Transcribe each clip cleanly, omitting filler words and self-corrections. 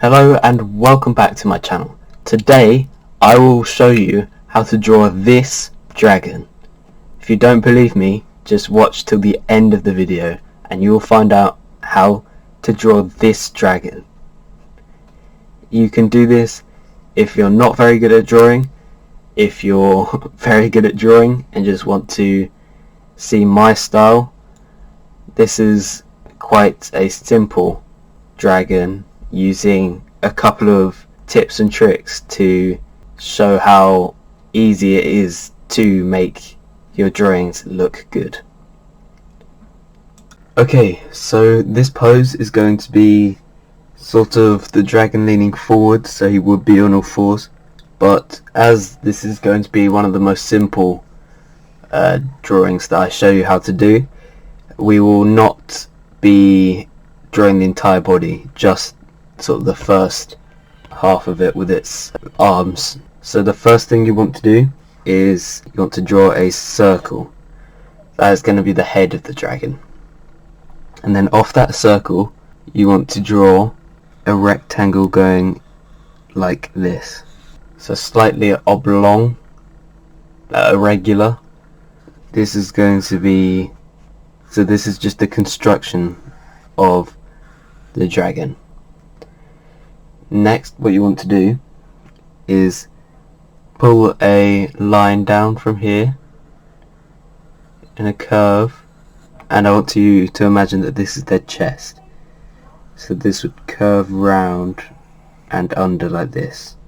Hello and welcome back to my channel. Today I will show you how to draw this dragon. If you don't believe me, just watch till the end of the video and you will find out how to draw this dragon. You can do this if you're not very good at drawing, if you're very good at drawing and just want to see my style. This is quite a simple dragon, using a couple of tips and tricks to show how easy it is to make your drawings look good. Okay, so this pose is going to be sort of the dragon leaning forward, so he would be on all fours, but as this is going to be one of the most simple drawings that I show you how to do, we will not be drawing the entire body, just sort of the first half of it with its arms. So the first thing you want to do is you want to draw a circle. That is going to be the head of the dragon, and then off that circle you want to draw a rectangle going like this, so slightly oblong, irregular. This is going to be, so this is just the construction of the dragon. Next, what you want to do is pull a line down from here in a curve, and I want you to imagine that this is their chest, so this would curve round and under like this.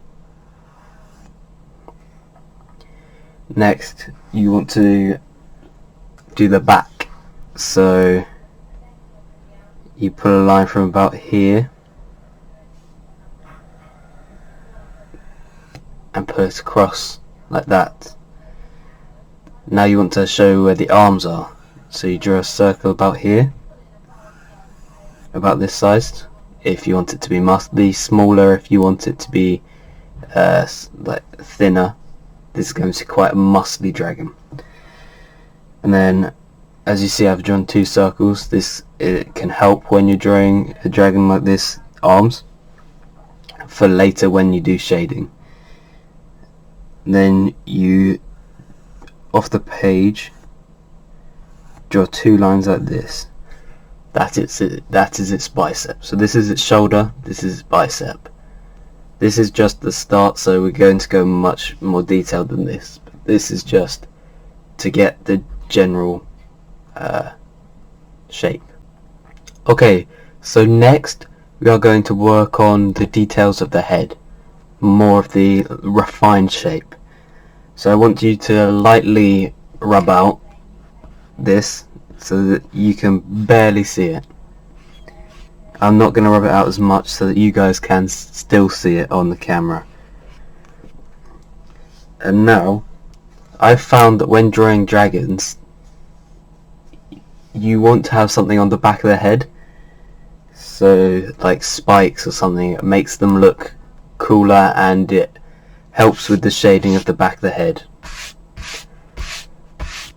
Next, you want to do the back, so you pull a line from about here and put it across like that. Now you want to show where the arms are, so you draw a circle about here, about this size. If you want it to be smaller, if you want it to be like thinner. This is going to be quite a muscly dragon. And then, as you see, I've drawn two circles. It can help when you're drawing a dragon like this, arms, for later when you do shading. Then you, off the page, draw two lines like this. That is its bicep. So this is its shoulder, this is its bicep. This is just the start, so we're going to go much more detailed than this. But this is just to get the general shape. Okay, so next we are going to work on the details of the head, more of the refined shape. So I want you to lightly rub out this so that you can barely see it. I'm not going to rub it out as much so that you guys can still see it on the camera. And now, I've found that when drawing dragons, you want to have something on the back of the head, so like spikes or something. It makes them look cooler and it helps with the shading of the back of the head,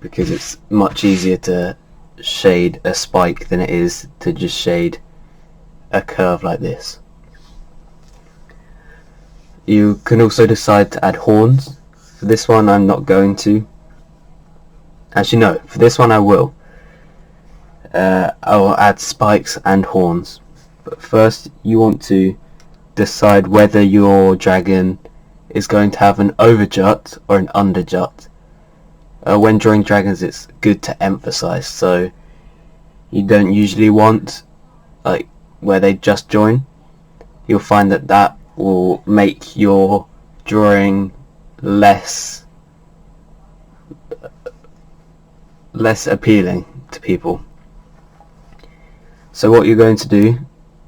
because it's much easier to shade a spike than it is to just shade a curve like this. You can also decide to add horns. For this one I'm not going to. Actually no, for this one I will. I'll add spikes and horns. But first you want to decide whether your dragon is going to have an overjut or an underjut. When drawing dragons it's good to emphasize, so you don't usually want like where they just join. You'll find that that will make your drawing less appealing to people. So what you're going to do,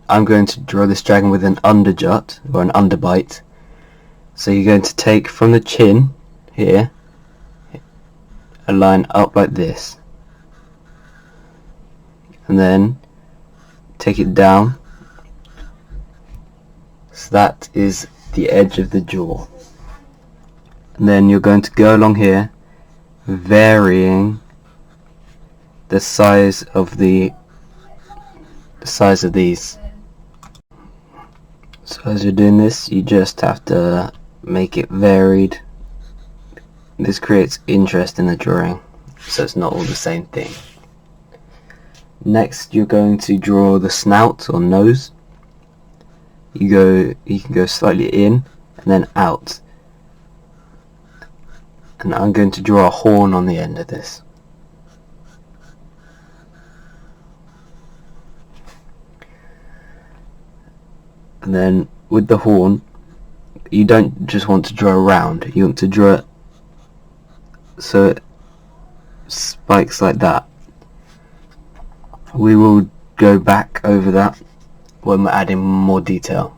I'm going to draw this dragon with an underjut or an underbite. So you're going to take from the chin here a line up like this, and then take it down, so that is the edge of the jaw. And then you're going to go along here, varying the size of these. So as you're doing this, you just have to make it varied. This creates interest in the drawing, so it's not all the same thing. Next, you're going to draw the snout or nose. You can go slightly in and then out. And I'm going to draw a horn on the end of this. And then with the horn, you don't just want to draw a round, you want to draw it so it spikes like that. We will go back over that when we're adding more detail.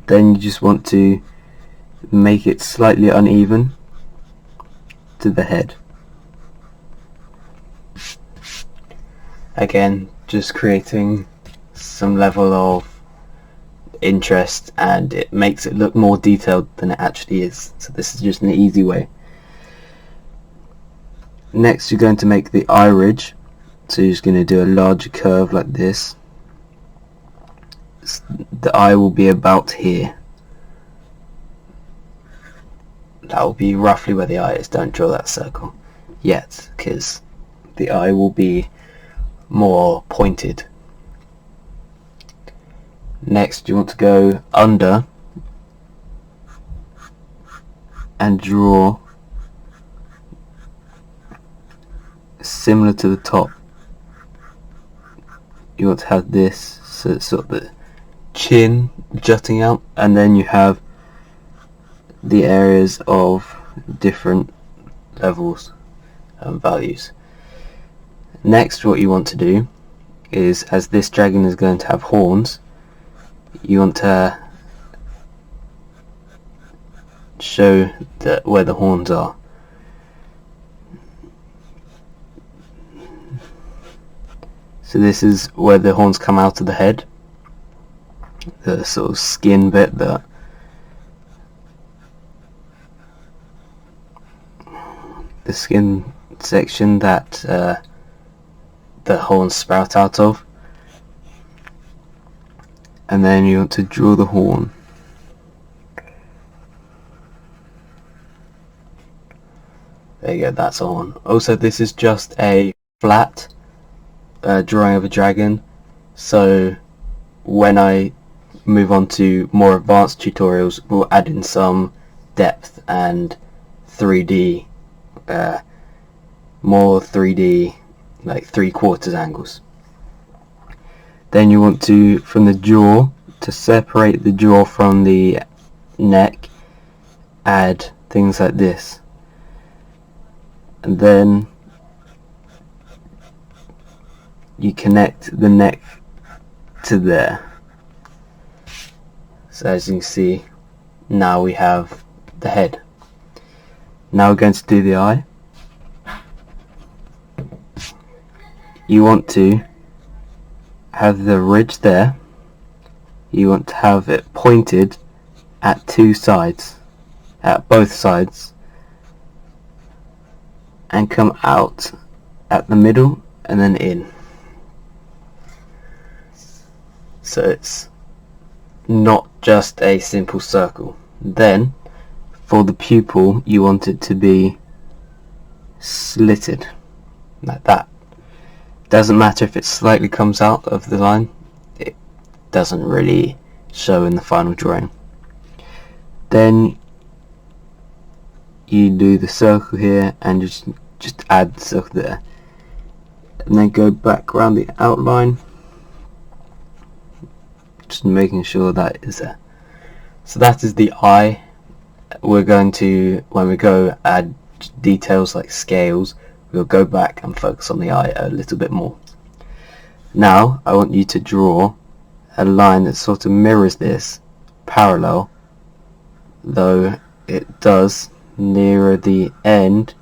Then you just want to make it slightly uneven to the head. Again, just creating some level of interest, and it makes it look more detailed than it actually is. So this is just an easy way. Next, you're going to make the eye ridge. So you're just going to do a larger curve like this. The eye will be about here. That will be roughly where the eye is. Don't draw that circle yet, because the eye will be more pointed. Next, you want to go under and draw similar to the top. You want to have this, so it's sort of the chin jutting out, and then you have the areas of different levels and values. Next, what you want to do is, as this dragon is going to have horns, you want to show where the horns are. So this is where the horns come out of the head, the sort of skin bit, the skin section that the horns sprout out of. And then you want to draw the horn. There you go, that's a horn. Also, this is just a flat drawing of a dragon, so when I move on to more advanced tutorials, we'll add in some depth and 3D, more 3D, like 3/4 angles. Then you want to, from the jaw, to separate the jaw from the neck, add things like this. And then you connect the neck to there. So as you can see, now we have the head. Now we're going to do the eye. You want to have the ridge there. You want to have it pointed at two sides, at both sides, and come out at the middle and then in. So it's not just a simple circle. Then for the pupil, you want it to be slitted like that. Doesn't matter if it slightly comes out of the line, it doesn't really show in the final drawing. Then you do the circle here and just add the circle there, and then go back around the outline, just making sure that is there. So that is the eye. We're going to, when we go add details like scales, we'll go back and focus on the eye a little bit more. Now I want you to draw a line that sort of mirrors this, parallel, though it does nearer the end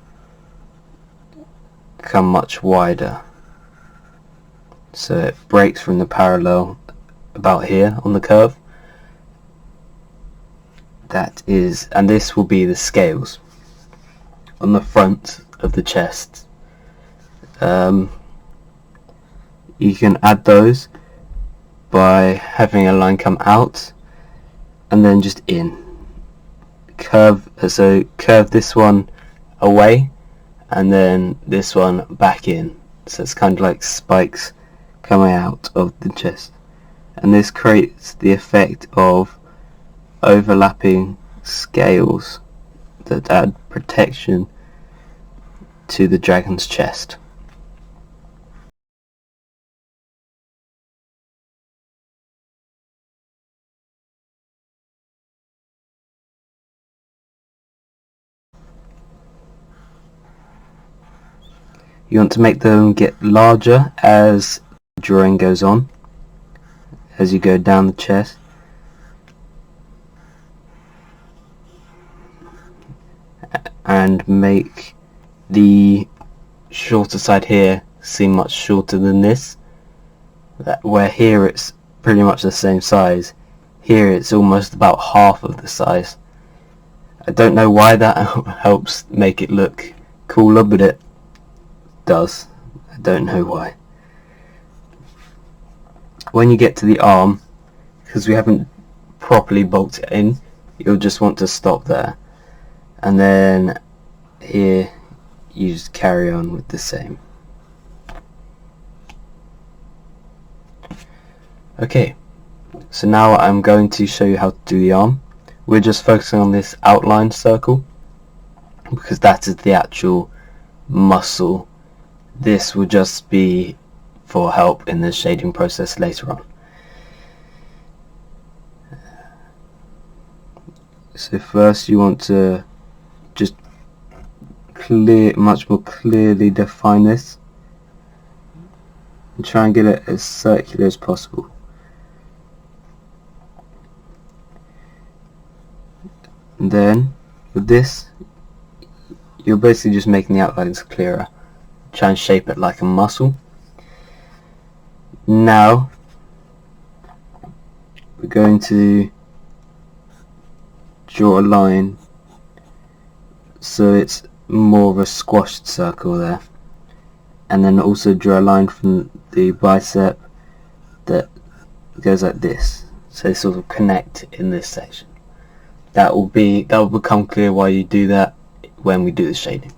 become much wider. So it breaks from the parallel about here on the curve. That is, and this will be the scales on the front of the chest. You can add those by having a line come out and then just in. Curve this one away and then this one back in. So it's kind of like spikes coming out of the chest. And this creates the effect of overlapping scales that add protection to the dragon's chest. You want to make them get larger as the drawing goes on, as you go down the chest. And make the shorter side here seem much shorter than this. Where here it's pretty much the same size, here it's almost about half of the size. I don't know why that helps make it look cooler, but it does. I don't know why. When you get to the arm, because we haven't properly bolted it in, you'll just want to stop there, and then here you just carry on with the same. Okay, so now I'm going to show you how to do the arm. We're just focusing on this outline circle because that is the actual muscle. This will just be for help in the shading process later on. So first you want to just much more clearly define this and try and get it as circular as possible. And then with this, you're basically just making the outlines clearer. Try and shape it like a muscle. Now we're going to draw a line so it's more of a squashed circle there, and then also draw a line from the bicep that goes like this, so they sort of connect in this section. That will become clear why you do that when we do the shading.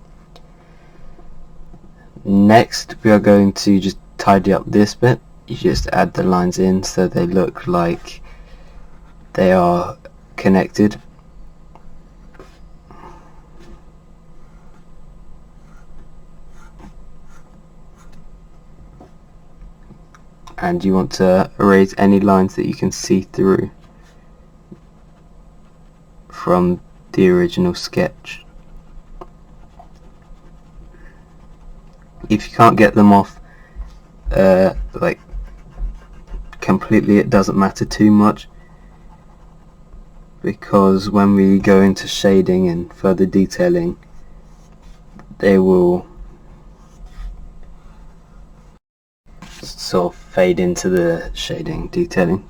Next we are going to just tidy up this bit. You just add the lines in so they look like they are connected. And you want to erase any lines that you can see through from the original sketch. If you can't get them off like completely, it doesn't matter too much, because when we go into shading and further detailing, they will sort of fade into the shading detailing.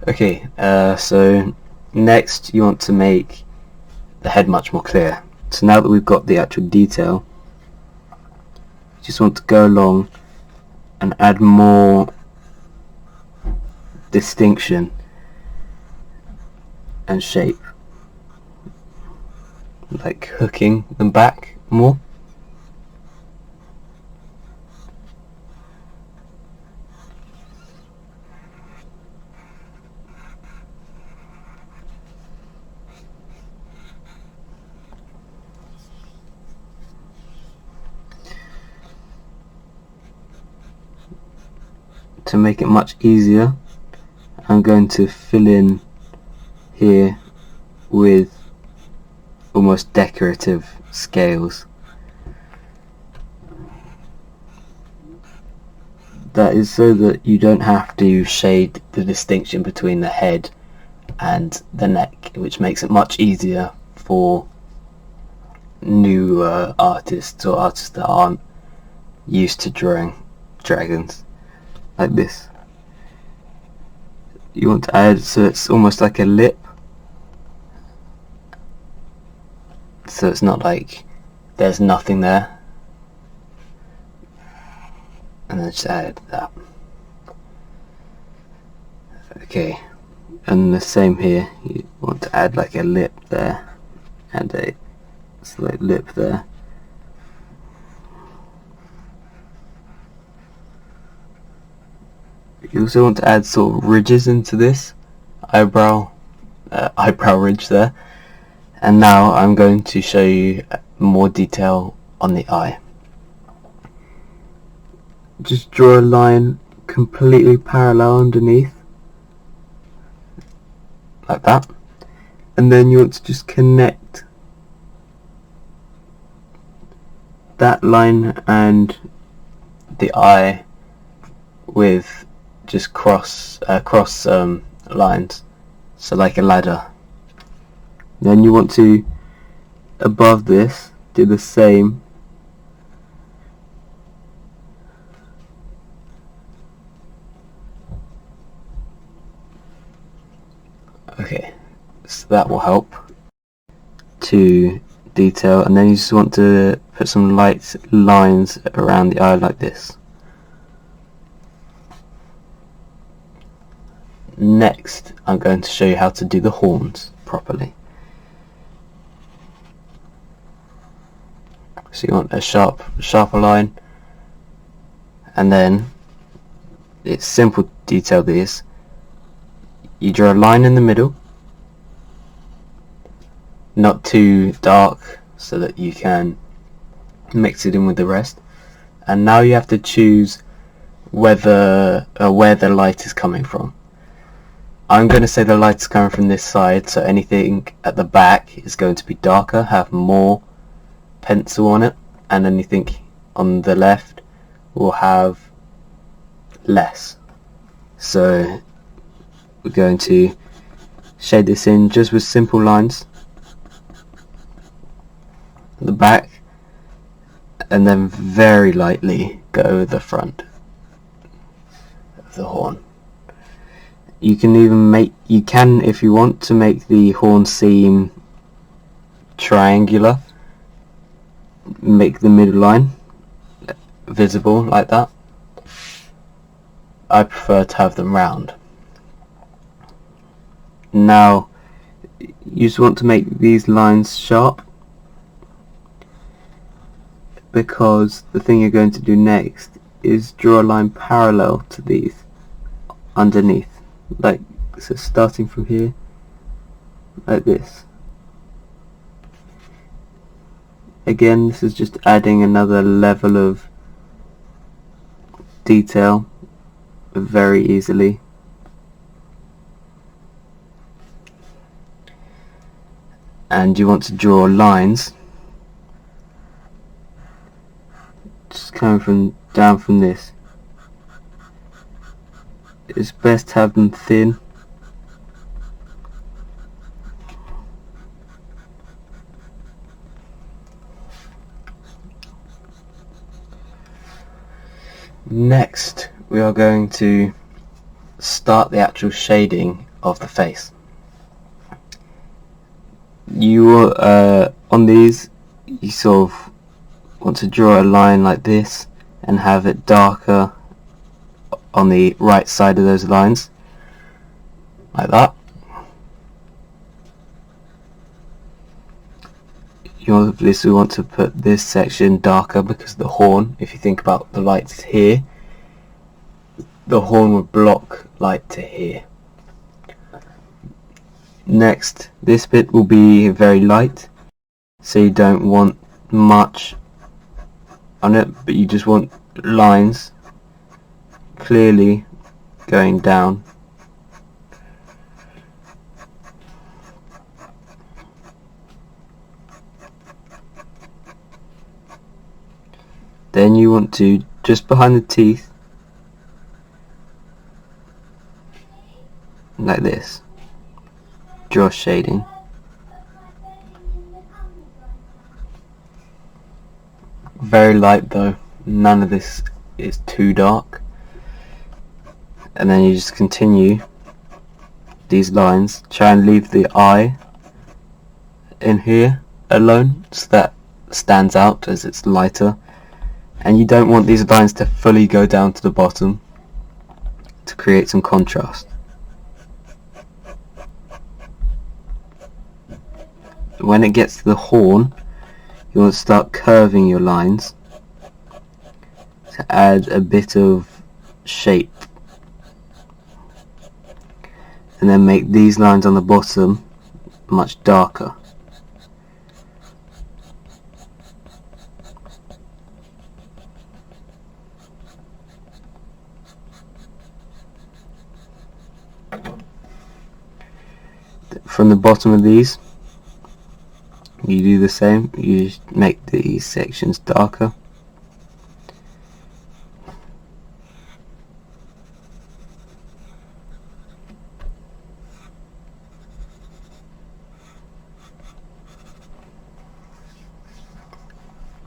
Okay, so next you want to make the head much more clear. So now that we've got the actual detail, you just want to go along and add more distinction and shape, like hooking them back more. To make it much easier, I'm going to fill in here with almost decorative scales. That is so that you don't have to shade the distinction between the head and the neck, which makes it much easier for new artists or artists that aren't used to drawing dragons like this. You want to add so it's almost like a lip, so it's not like there's nothing there. And then just add that. Okay, and the same here, you want to add like a lip there and a slight lip there. You also want to add sort of ridges into this eyebrow ridge there. And now I'm going to show you more detail on the eye. Just draw a line completely parallel underneath, like that, and then you want to just connect that line and the eye with just cross lines, so like a ladder. Then you want to, above this, do the same. Okay, so that will help to detail, and then you just want to put some light lines around the eye like this. Next, I'm going to show you how to do the horns properly. So you want a sharper line, and then it's simple to detail these. You draw a line in the middle, not too dark so that you can mix it in with the rest. And now you have to choose where the light is coming from. I'm going to say the light is coming from this side, so anything at the back is going to be darker, have more pencil on it, and anything on the left will have less. So we're going to shade this in just with simple lines at the back, and then very lightly go over the front of the horn. You can even if you want to make the horn seem triangular, make the middle line visible like that. I prefer to have them round. Now you just want to make these lines sharp, because the thing you're going to do next is draw a line parallel to these underneath, like so, starting from here like this. Again, this is just adding another level of detail very easily. And you want to draw lines just coming from down from this. It's best to have them thin. Next, we are going to start the actual shading of the face. You on these, you sort of want to draw a line like this and have it darker on the right side of those lines, like that. You obviously want to put this section darker because the horn, if you think about the lights here, the horn would block light to here. Next, this bit will be very light, so you don't want much on it, but you just want lines clearly going down. Then you want to, just behind the teeth, like this, draw shading. Very light though, none of this is too dark. And then you just continue these lines, try and leave the eye in here alone, so that stands out as it's lighter, and you don't want these lines to fully go down to the bottom to create some contrast. When it gets to the horn, you want to start curving your lines to add a bit of shape, and then make these lines on the bottom much darker. From the bottom of these, you do the same. You make these sections darker.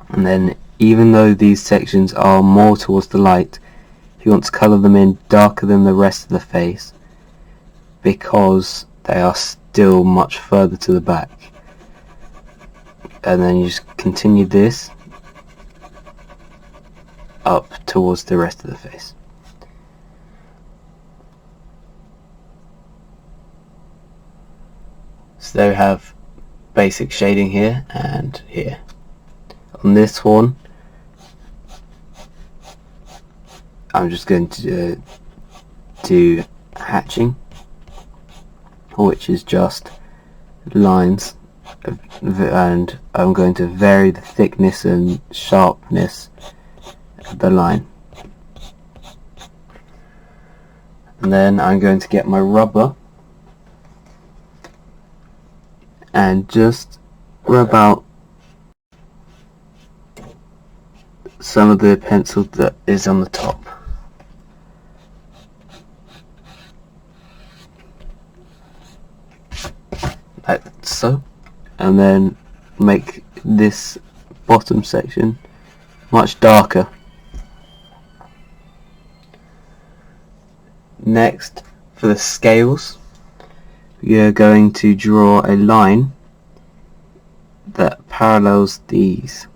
And then, even though these sections are more towards the light, you want to colour them in darker than the rest of the face, because they are still much further to the back. And then you just continue this up towards the rest of the face. So there we have basic shading here and here. On this horn, I'm just going to do hatching, which is just lines, and I'm going to vary the thickness and sharpness of the line. And then I'm going to get my rubber and just rub out some of the pencil that is on the top. Like so. And then make this bottom section much darker. Next, for the scales, we are going to draw a line that parallels these.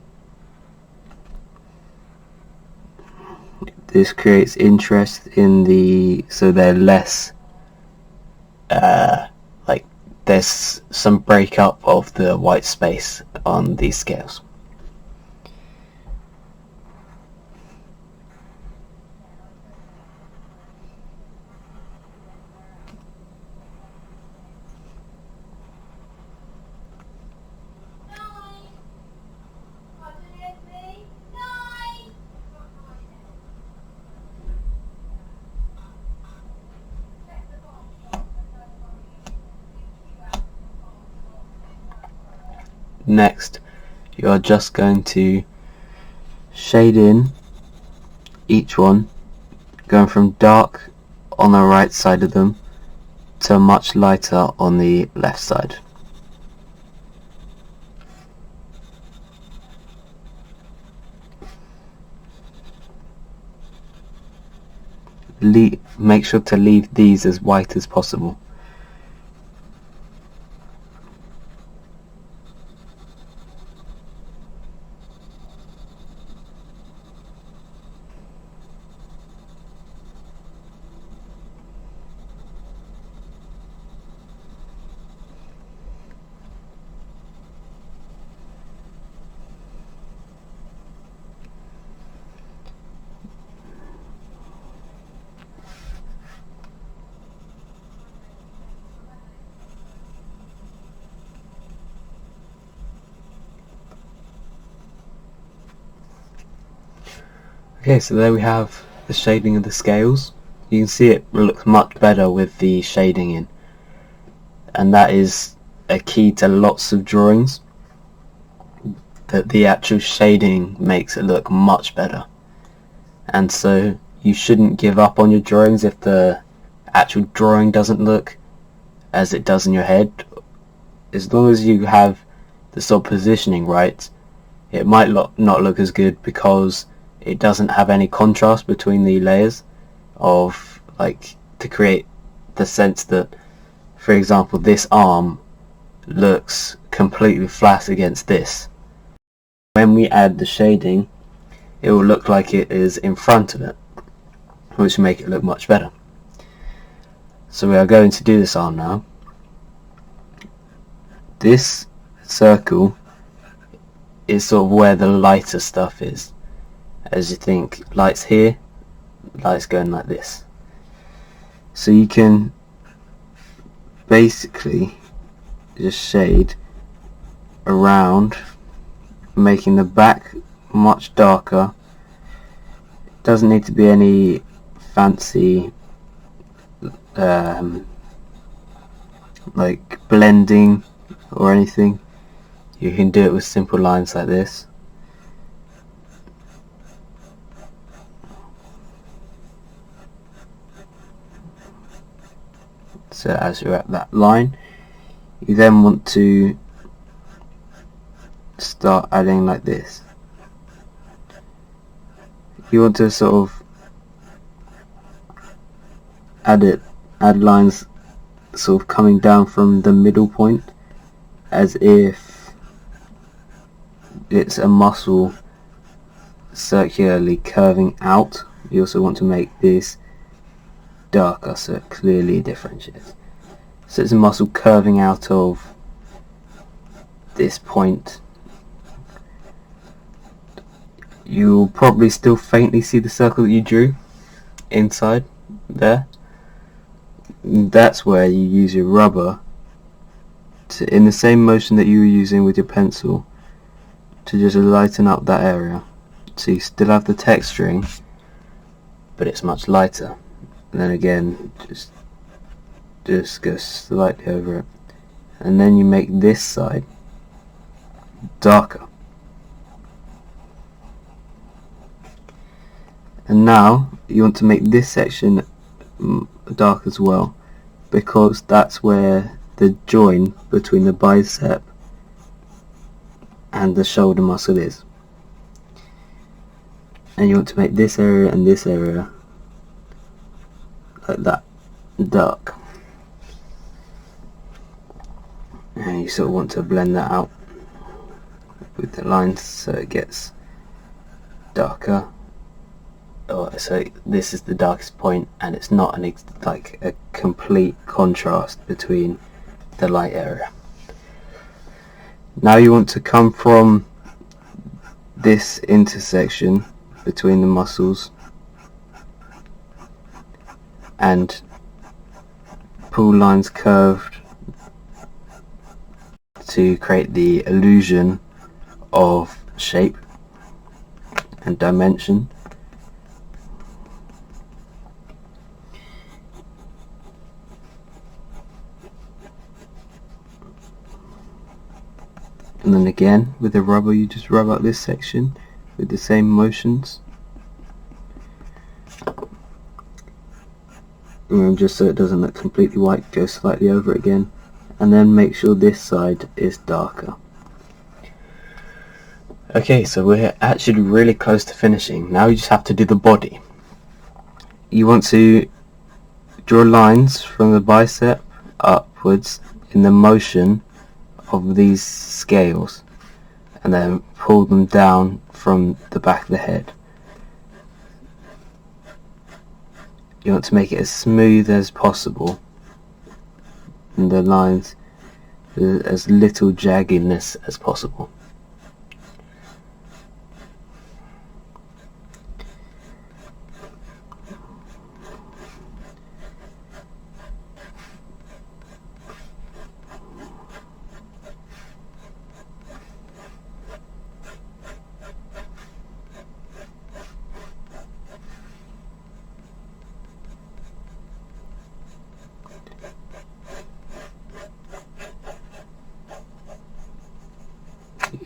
This creates interest in so they're less like there's some breakup of the white space on these scales. Next, you are just going to shade in each one, going from dark on the right side of them to much lighter on the left side. Make sure to leave these as white as possible. Okay, so there we have the shading of the scales. You can see it looks much better with the shading in, and that is a key to lots of drawings, that the actual shading makes it look much better. And so you shouldn't give up on your drawings if the actual drawing doesn't look as it does in your head. As long as you have the sort of positioning right, it might not look as good because it doesn't have any contrast between the layers of, like, to create the sense that, for example, this arm looks completely flat against this. When we add the shading, it will look like it is in front of it, which will make it look much better. So we are going to do this arm now. This circle is sort of where the lighter stuff is. As you think, lights here, lights going like this. So you can basically just shade around, making the back much darker. It doesn't need to be any fancy like blending or anything. You can do it with simple lines like this. So as you're at that line, you then want to start adding like this. You want to sort of add lines sort of coming down from the middle point, as if it's a muscle circularly curving out. You also want to make this darker so it clearly differentiates. So it's a muscle curving out of this point. You'll probably still faintly see the circle that you drew inside there. That's where you use your rubber to, in the same motion that you were using with your pencil, to just lighten up that area. So you still have the texturing, but it's much lighter. And then again, just go slightly over it, and then you make this side darker. And now you want to make this section dark as well, because that's where the join between the bicep and the shoulder muscle is. And you want to make this area and this area like that dark, and you sort of want to blend that out with the lines so it gets darker. So this is the darkest point, and it's not like a complete contrast between the light area. Now you want to come from this intersection between the muscles and pull lines curved to create the illusion of shape and dimension. And then again, with the rubber, you just rub out this section with the same motions. And just so it doesn't look completely white, go slightly over it again. And then make sure this side is darker. Okay, so we're actually really close to finishing. Now you just have to do the body. You want to draw lines from the bicep upwards in the motion of these scales, and then pull them down from the back of the head. You want to make it as smooth as possible, and the lines as little jaggedness as possible.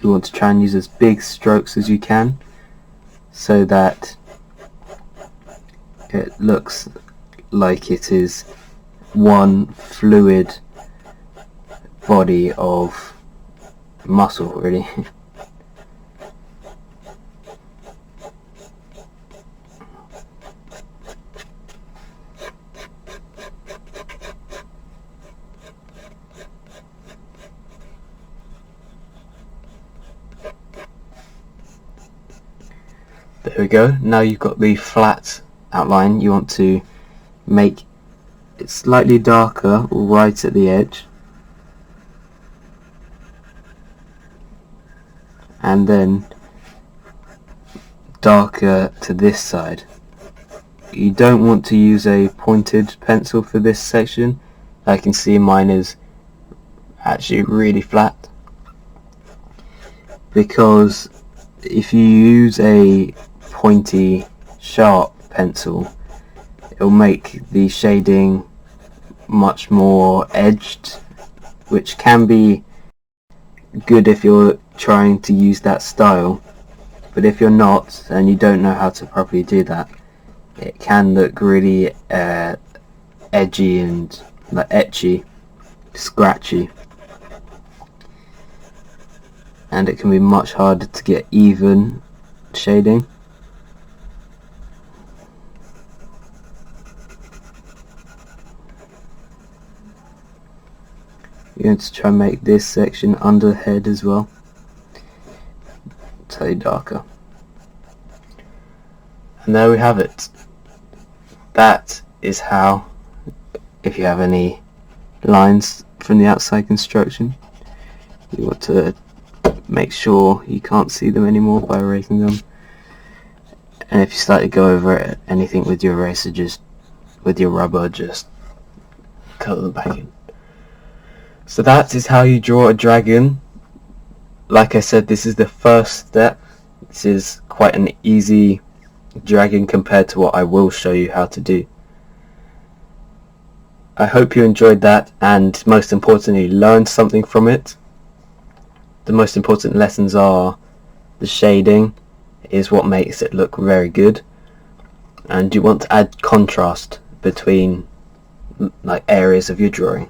You want to try and use as big strokes as you can, so that it looks like it is one fluid body of muscle, really. There we go. Now you've got the flat outline. You want to make it slightly darker right at the edge, and then darker to this side. You don't want to use a pointed pencil for this section. I can see mine is actually really flat, because if you use a pointy sharp pencil, it'll make the shading much more edged, which can be good if you're trying to use that style, but if you're not and you don't know how to properly do that, it can look really edgy and like etchy, scratchy, and it can be much harder to get even shading. You're going to try and make this section under the head as well slightly darker. And there we have it. That is how, if you have any lines from the outside construction, you want to make sure you can't see them anymore by erasing them. And if you slightly go over it, anything with your eraser, just with your rubber, just colour them back in. So that is how you draw a dragon. Like I said, this is the first step. This is quite an easy dragon compared to what I will show you how to do. I hope you enjoyed that, and most importantly learned something from it. The most important lessons are the shading is what makes it look very good, and you want to add contrast between like areas of your drawing.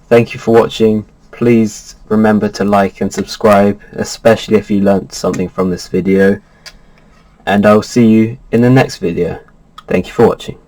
Thank you for watching. Please remember to like and subscribe, especially if you learnt something from this video, and I'll see you in the next video. Thank you for watching.